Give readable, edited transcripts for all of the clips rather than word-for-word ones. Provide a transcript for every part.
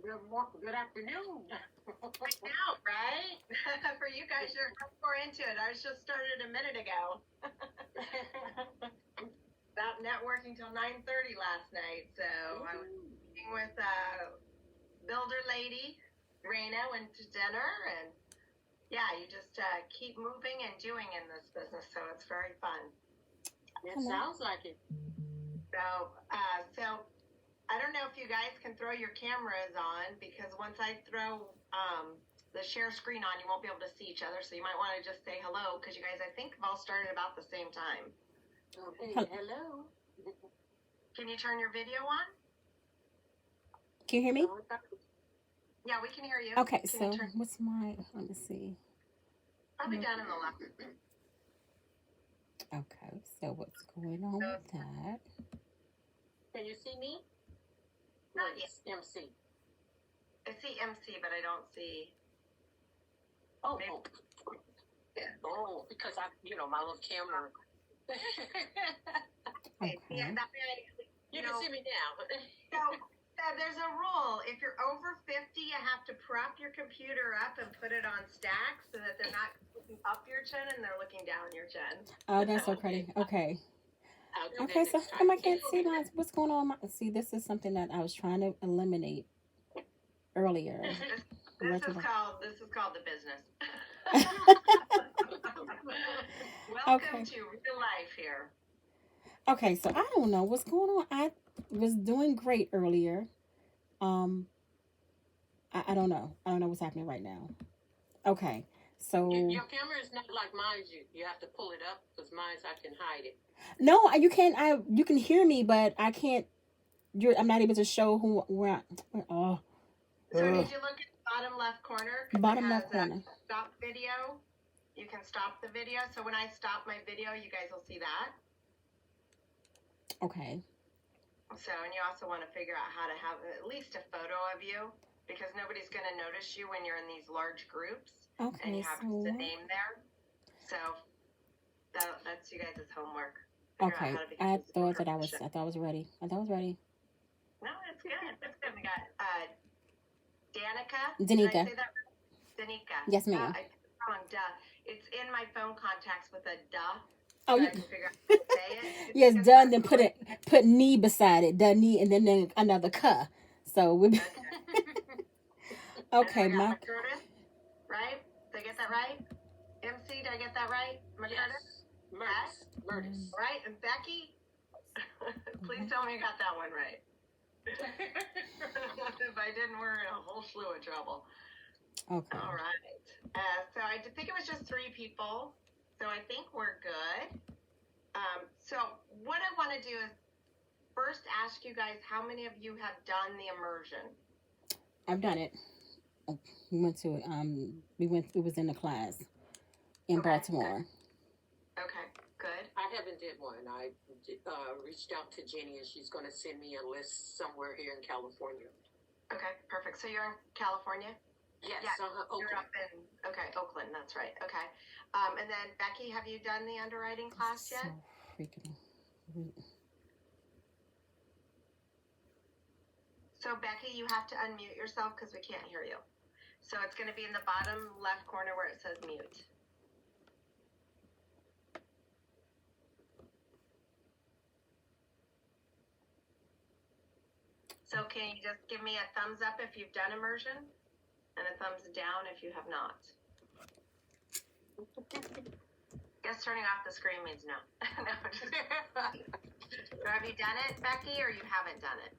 Good afternoon. I know, right? For you guys, you're more into it. Ours just started a minute ago. About networking till 9:30 last night. So I was meeting with builder lady. Raina went to dinner, and yeah, you just keep moving and doing in this business. So it's very fun. It sounds like it. So I don't know if you guys can throw your cameras on, because once I throw the share screen on, you won't be able to see each other. So you might want to just say hello, because you guys, I think, have all started about the same time. Okay, hello. Can you turn your video on? Can you hear me? Yeah, we can hear you. Okay, Can so you turn? what's my, let me see. Probably down in the left. Okay, so what's going on with that? Can you see me? Not yet. MC. I see MC, but I don't see. Oh, Maybe. Yeah. Oh, because my little camera. Okay. Yeah, that way You can see me now. So there's a rule. If you're over 50, you have to prop your computer up and put it on stack so that they're not looking up your chin and they're looking down your chin. Oh, that's so pretty. Okay. I'll do Okay, that so next how come I time. can't see my, what's going on? See, this is something that I was trying to eliminate earlier. This is called the business. Welcome to real life here. Okay, so I don't know what's going on. I was doing great earlier. I don't know. I don't know what's happening right now. Okay, so Your camera is not like mine. You have to pull it up, because mine, I can hide it. no, you can't. You can hear me, but I can't. I'm not able to show where. Oh. So did you look at the bottom left corner? Bottom left corner. Stop video. You can stop the video. So when I stop my video, you guys will see that. Okay. So, and you also want to figure out how to have at least a photo of you, because nobody's going to notice you when you're in these large groups. Okay. And you have the name there. So that's you guys' homework. Okay. I thought I was ready. No, it's good. It's good. We got Danica. Danica. Did I say that right? Danica. Yes, ma'am. It's in my phone contacts with a duh. Oh, you can figure out how to say it. Yes, done. Then put knee beside it. Done knee, and then another cuh. So we. Okay, my. Curtis, right? Did I get that right? MC, did I get that right? Yes. Murders. Right, and Becky. Please tell me you got that one right. If I didn't, we're in a whole slew of trouble. Okay. All right. So I think it was just 3 people. So I think we're good. So what I want to do is first ask you guys how many of you have done the immersion. I've done it. We went to it. It was in the class in Baltimore. Okay, good. I haven't did one. I reached out to Jenny, and she's going to send me a list somewhere here in California. Okay, perfect. So you're in California? Yes. Yeah, Oakland. you're up in, Oakland, that's right. Okay. And then, Becky, have you done the underwriting class yet? So freaking weird. So, Becky, you have to unmute yourself because we can't hear you. So it's going to be in the bottom left corner where it says mute. So can you just give me a thumbs up if you've done immersion and a thumbs down if you have not? Guess turning off the screen means no. No, just so have you done it, Becky, or you haven't done it?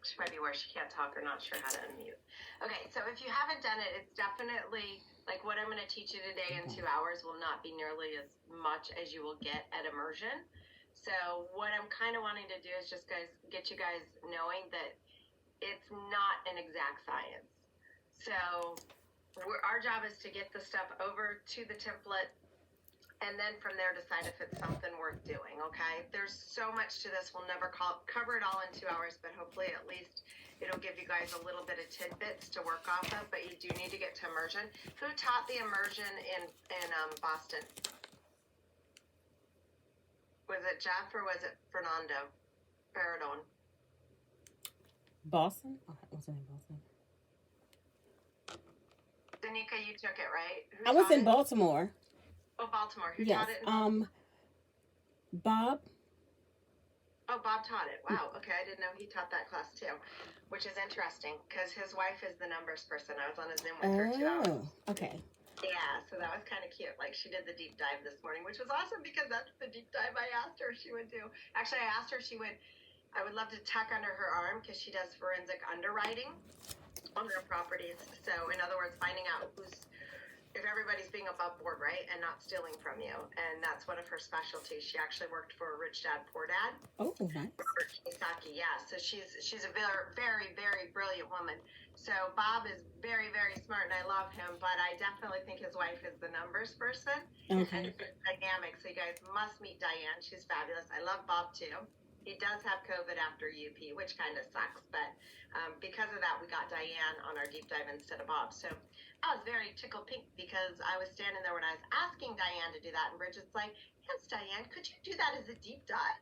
She might be where she can't talk or not sure how to unmute. Okay, so if you haven't done it, it's definitely like what I'm going to teach you today in 2 hours will not be nearly as much as you will get at immersion. So what I'm kind of wanting to do is just get you guys knowing that it's not an exact science. So our job is to get the stuff over to the template, and then from there decide if it's something worth doing, okay? There's so much to this. We'll never cover it all in 2 hours, but hopefully at least it'll give you guys a little bit of tidbits to work off of, but you do need to get to immersion. Who taught the immersion in Boston? Was it Jeff or was it Fernando? Paradon? Boston? Oh, was it in Boston? Danica, you took it, right? Who I was taught in it? Baltimore. Oh, Baltimore. Who Yes. taught it in Baltimore? Bob. Oh, Bob taught it. Wow. Okay, I didn't know he taught that class too, which is interesting because his wife is the numbers person. I was on a Zoom with her 2 hours. Oh, okay. Yeah, so that was kind of cute. Like she did the deep dive this morning, which was awesome because that's the deep dive I asked her she would do. Actually, I asked her I would love to tuck under her arm because she does forensic underwriting on their properties. So in other words, finding out if everybody's being above board, right, and not stealing from you. And that's one of her specialties. She actually worked for Rich Dad Poor Dad. Oh, nice. Robert Kiyosaki, yeah. So she's a very, very, very brilliant woman. So Bob is very, very smart, and I love him. But I definitely think his wife is the numbers person. Okay. And it's dynamic. So you guys must meet Diane. She's fabulous. I love Bob too. He does have COVID after UP, which kind of sucks. But because of that, we got Diane on our deep dive instead of Bob. So I was very tickled pink because I was standing there when I was asking Diane to do that, and Bridget's like, "Yes, Diane, could you do that as a deep dive?"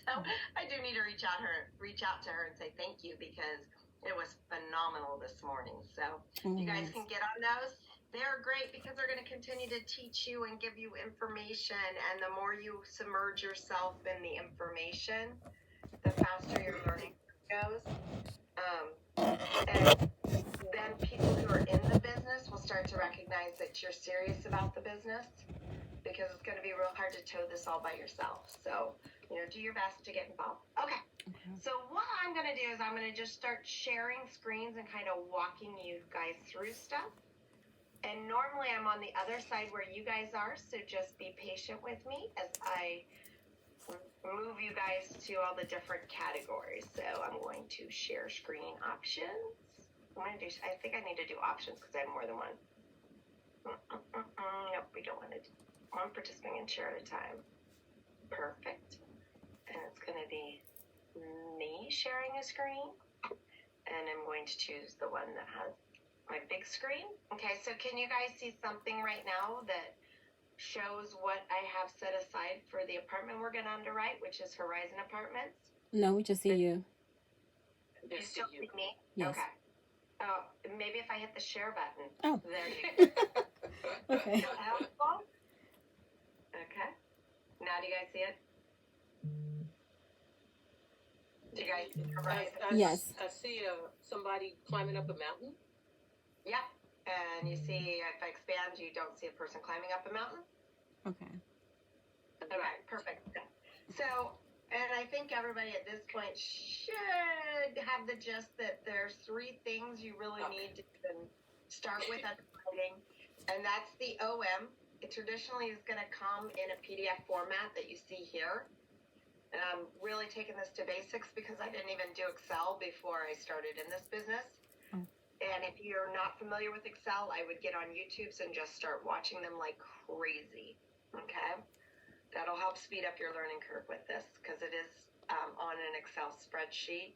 So I do need to reach out to her and say thank you because it was phenomenal this morning. So you guys can get on those. They're great because they're going to continue to teach you and give you information, and the more you submerge yourself in the information, the faster your learning goes. And then people who are in the business will start to recognize that you're serious about the business because it's going to be real hard to tow this all by yourself. So, do your best to get involved. Okay. So what I'm going to do is I'm going to just start sharing screens and kind of walking you guys through stuff. And normally I'm on the other side where you guys are, so just be patient with me as I move you guys to all the different categories. So I'm going to share screen options. I think I need to do options because I have more than one. Nope, we don't want to do one participant and share at a time. Perfect. And it's going to be me sharing a screen. And I'm going to choose the one that has my big screen. Okay, so can you guys see something right now that shows what I have set aside for the apartment we're going to underwrite, which is Horizon Apartments? No, we just see you. You still see me? Yes. Okay. Oh, maybe if I hit the share button. Oh. There you go. Okay. Helpful? Okay. Now do you guys see it? Do you guys see Horizon? Yes. I see somebody climbing up a mountain. Yep. And you see, if I expand, you don't see a person climbing up a mountain. Okay. Okay, perfect. So, and I think everybody at this point should have the gist that there's 3 things you really need to start with underwriting, and that's the OM. It traditionally is going to come in a PDF format that you see here. And I'm really taking this to basics because I didn't even do Excel before I started in this business. And if you're not familiar with Excel, I would get on YouTube's and just start watching them like crazy. Okay? That'll help speed up your learning curve with this because it is on an Excel spreadsheet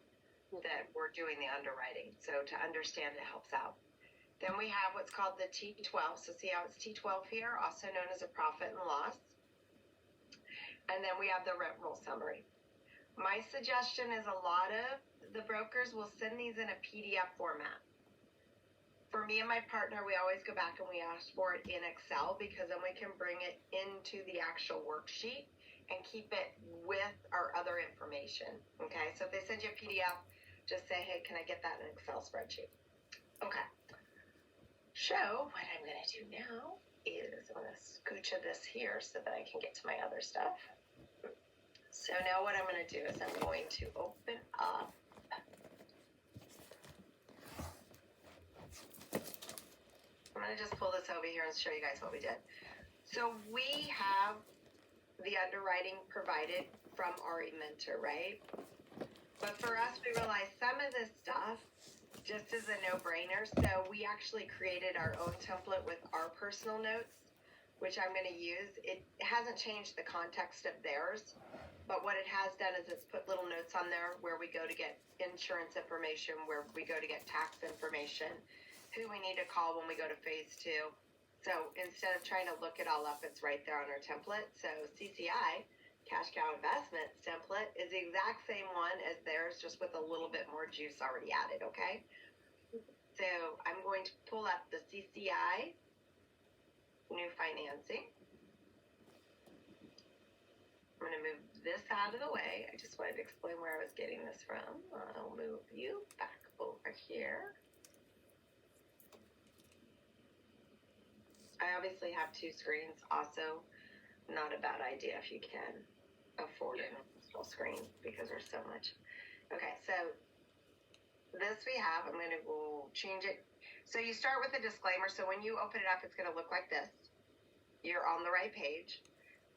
that we're doing the underwriting. So to understand it helps out. Then we have what's called the T12. So see how it's T12 here, also known as a profit and loss. And then we have the rent roll summary. My suggestion is a lot of the brokers will send these in a PDF format. For me and my partner, we always go back and we ask for it in Excel because then we can bring it into the actual worksheet and keep it with our other information. Okay, so if they send you a PDF, just say, hey, can I get that in an Excel spreadsheet? Okay. So what I'm going to do now is I'm going to scooch of this here so that I can get to my other stuff. So now what I'm going to do is I'm going to open up I'm going to just pull this over here and show you guys what we did. So we have the underwriting provided from RE Mentor, right? But for us, we realized some of this stuff just is a no-brainer. So we actually created our own template with our personal notes, which I'm going to use. It hasn't changed the context of theirs, but what it has done is it's put little notes on there where we go to get insurance information, where we go to get tax information, who we need to call when we go to phase 2. So instead of trying to look it all up, it's right there on our template. So CCI, Cash Cow Investments template is the exact same one as theirs, just with a little bit more juice already added, okay? So I'm going to pull up the CCI new financing. I'm going to move this out of the way. I just wanted to explain where I was getting this from. I'll move you back over here. I obviously have two screens also. Not a bad idea if you can afford an additional screen because there's so much. Okay, so this we have, I'm going to go change it. So you start with a disclaimer. So when you open it up, it's going to look like this. You're on the right page.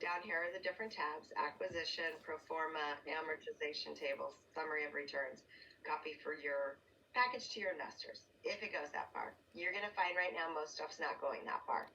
Down here are the different tabs: acquisition, pro forma, amortization tables, summary of returns, copy for your package to your investors. If it goes that far, you're going to find right now most stuff's not going that far.